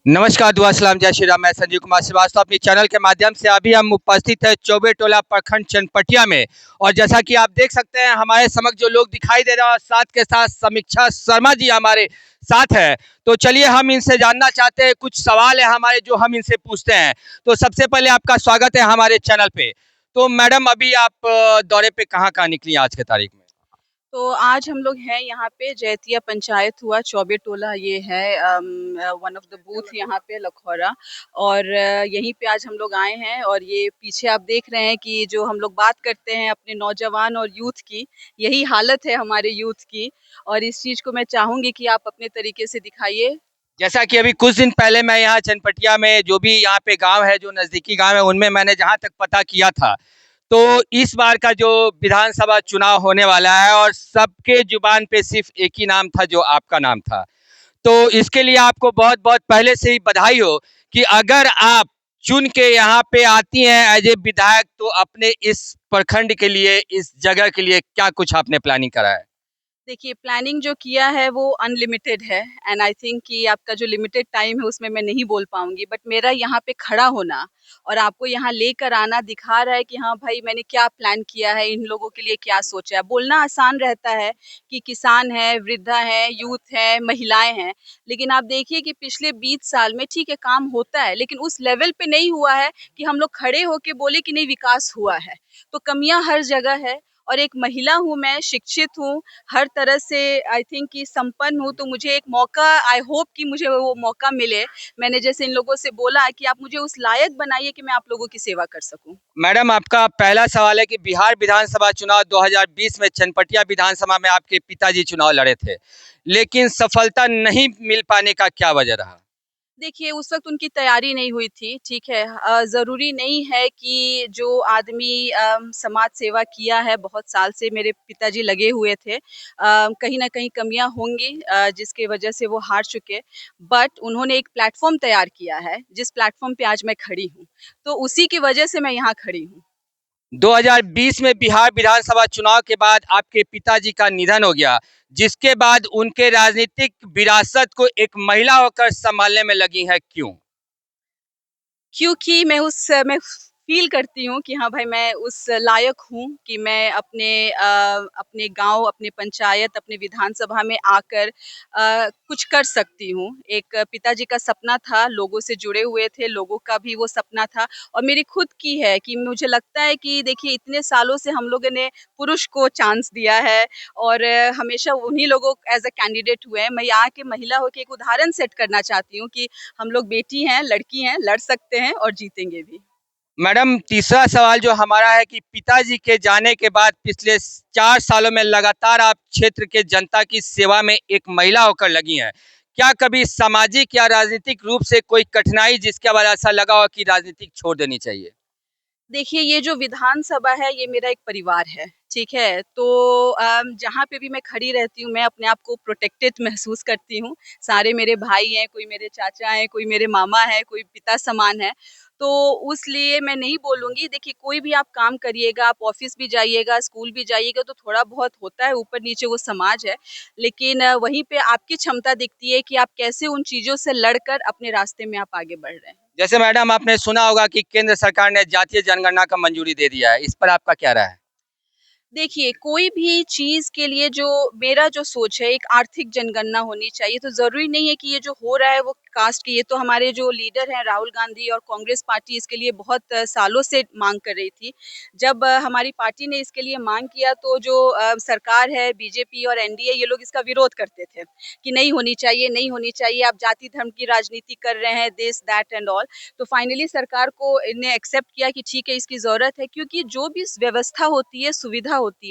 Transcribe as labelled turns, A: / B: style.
A: नमस्कार, दुआ सलाम, जय श्री राम। मैं संजीव कुमार श्रीवास्तव अपने चैनल के माध्यम से अभी हम उपस्थित है चौबे टोला प्रखंड चनपटिया में। और जैसा कि आप देख सकते हैं हमारे समक्ष जो लोग दिखाई दे रहा है, साथ के साथ समीक्षा शर्मा जी हमारे साथ है। तो चलिए हम इनसे जानना चाहते हैं, कुछ सवाल है हमारे जो हम इनसे पूछते हैं। तो सबसे पहले आपका स्वागत है हमारे चैनल पे। तो मैडम, अभी आप दौरे पे कहाँ कहाँ निकली आज के तारीख में?
B: तो आज हम लोग हैं यहाँ पे जैतिया पंचायत हुआ चौबे टोला ये है वन ऑफ द बूथ यहाँ पे लखौरा। और यहीं पे आज हम लोग आए हैं और ये पीछे आप देख रहे हैं कि जो हम लोग बात करते हैं अपने नौजवान और यूथ की, यही हालत है हमारे यूथ की। और इस चीज़ को मैं चाहूँगी कि आप अपने तरीके से दिखाइए।
A: जैसा कि अभी कुछ दिन पहले मैं यहाँ चनपटिया में जो भी यहाँ पे गांव है, जो नज़दीकी गांव है, उनमें मैंने जहाँ तक पता किया था, तो इस बार का जो विधानसभा चुनाव होने वाला है और सबके जुबान पे सिर्फ एक ही नाम था, जो आपका नाम था। तो इसके लिए आपको बहुत बहुत पहले से ही बधाई हो कि अगर आप चुन के यहाँ पे आती हैं एज ए विधायक, तो अपने इस प्रखंड के लिए, इस जगह के लिए क्या कुछ आपने प्लानिंग करा है?
B: देखिए, प्लानिंग जो किया है वो अनलिमिटेड है एंड आई थिंक कि आपका जो लिमिटेड टाइम है उसमें मैं नहीं बोल पाऊँगी, बट मेरा यहाँ पे खड़ा होना और आपको यहाँ लेकर आना दिखा रहा है कि हाँ भाई, मैंने क्या प्लान किया है, इन लोगों के लिए क्या सोचा है। बोलना आसान रहता है कि किसान है, वृद्धा है, यूथ है, महिलाएँ हैं, लेकिन आप देखिए कि पिछले 20 साल में ठीक है काम होता है, लेकिन उस लेवल पे नहीं हुआ है कि हम लोग खड़े होके बोले कि नहीं विकास हुआ है। तो कमियाँ हर जगह है और एक महिला हूँ मैं, शिक्षित हूँ, हर तरह से आई थिंक कि संपन्न हूँ, तो मुझे एक मौका, आई होप कि मुझे वो मौका मिले। मैंने जैसे इन लोगों से बोला कि आप मुझे उस लायक बनाइए कि मैं आप लोगों की सेवा कर सकूँ।
A: मैडम, आपका पहला सवाल है कि बिहार विधानसभा चुनाव 2020 में चनपटिया विधानसभा में आपके पिताजी चुनाव लड़े थे, लेकिन सफलता नहीं मिल पाने का क्या वजह रहा?
B: देखिए, उस वक़्त उनकी तैयारी नहीं हुई थी, ठीक है? ज़रूरी नहीं है कि जो आदमी समाज सेवा किया है, बहुत साल से मेरे पिताजी लगे हुए थे। कहीं न कहीं कमियाँ होंगी जिसकी वजह से वो हार चुके, बट उन्होंने एक प्लेटफ़ॉर्म तैयार किया है, जिस प्लेटफ़ॉर्म पे आज मैं खड़ी हूँ। तो उसी की वजह से मैं यहाँ खड़ी हूँ।
A: 2020 में बिहार विधानसभा चुनाव के बाद आपके पिताजी का निधन हो गया, जिसके बाद उनके राजनीतिक विरासत को एक महिला होकर संभालने में लगी हैं, क्यों?
B: क्योंकि मैं फ़ील करती हूँ कि हाँ भाई, मैं उस लायक हूँ कि मैं अपने गाँव, अपने पंचायत, अपने विधानसभा में आकर कुछ कर सकती हूँ। एक पिताजी का सपना था, लोगों से जुड़े हुए थे, लोगों का भी वो सपना था और मेरी खुद की है कि मुझे लगता है कि देखिए इतने सालों से हम लोगों ने पुरुष को चांस दिया है और हमेशा उन्हीं लोगों एज़ अ कैंडिडेट हुए हैं। मैं यहाँ की महिला होके एक उदाहरण सेट करना चाहती हूँ कि हम लोग बेटी हैं, लड़की हैं, लड़ सकते हैं और जीतेंगे भी।
A: मैडम, तीसरा सवाल जो हमारा है कि पिताजी के जाने के बाद पिछले 4 सालों में लगातार आप क्षेत्र के जनता की सेवा में एक महिला होकर लगी हैं। क्या कभी सामाजिक या राजनीतिक रूप से कोई कठिनाई जिसके बाद ऐसा लगा हो कि राजनीतिक छोड़ देनी चाहिए?
B: देखिए, ये जो विधानसभा है, ये मेरा एक परिवार है, ठीक है? तो जहाँ पे भी मैं खड़ी रहती हूँ, मैं अपने आप को प्रोटेक्टेड महसूस करती हूँ। सारे मेरे भाई हैं, कोई मेरे चाचा हैं, कोई मेरे मामा हैं, कोई पिता समान है। तो उस लिए मैं नहीं बोलूँगी, देखिए कोई भी आप काम करिएगा, आप ऑफ़िस भी जाइएगा, स्कूल भी जाइएगा, तो थोड़ा-बहुत होता है, ऊपर-नीचे वो समाज है। लेकिन वहीं पे आपकी क्षमता दिखती है कि आप कैसे उन चीज़ों से लड़कर अपने रास्ते में आप आगे बढ़ रहे हैं।
A: जैसे मैडम, आपने सुना होगा कि केंद्र सरकार ने जातीय जनगणना का मंजूरी दे दिया है। इस पर आपका क्या राय है?
B: देखिए, कोई भी चीज़ के लिए जो मेरा जो सोच है, एक आर्थिक जनगणना होनी चाहिए, तो ज़रूरी नहीं है कि ये जो हो रहा है वो कास्ट की, ये तो हमारे जो लीडर हैं राहुल गांधी और कांग्रेस पार्टी इसके लिए बहुत सालों से माँग कर रही थी। जब हमारी पार्टी ने इसके लिए माँग किया तो जो सरकार है बीजेपी और एनडीए, ये लोग इसका विरोध करते थे कि नहीं होनी चाहिए, नहीं होनी चाहिए, आप जाति धर्म की राजनीति कर रहे हैं, दिस दैट एंड ऑल। तो फाइनली सरकार को ने एक्सेप्ट किया कि ठीक है इसकी ज़रूरत है, क्योंकि जो भी व्यवस्था होती है, सुविधा होती है,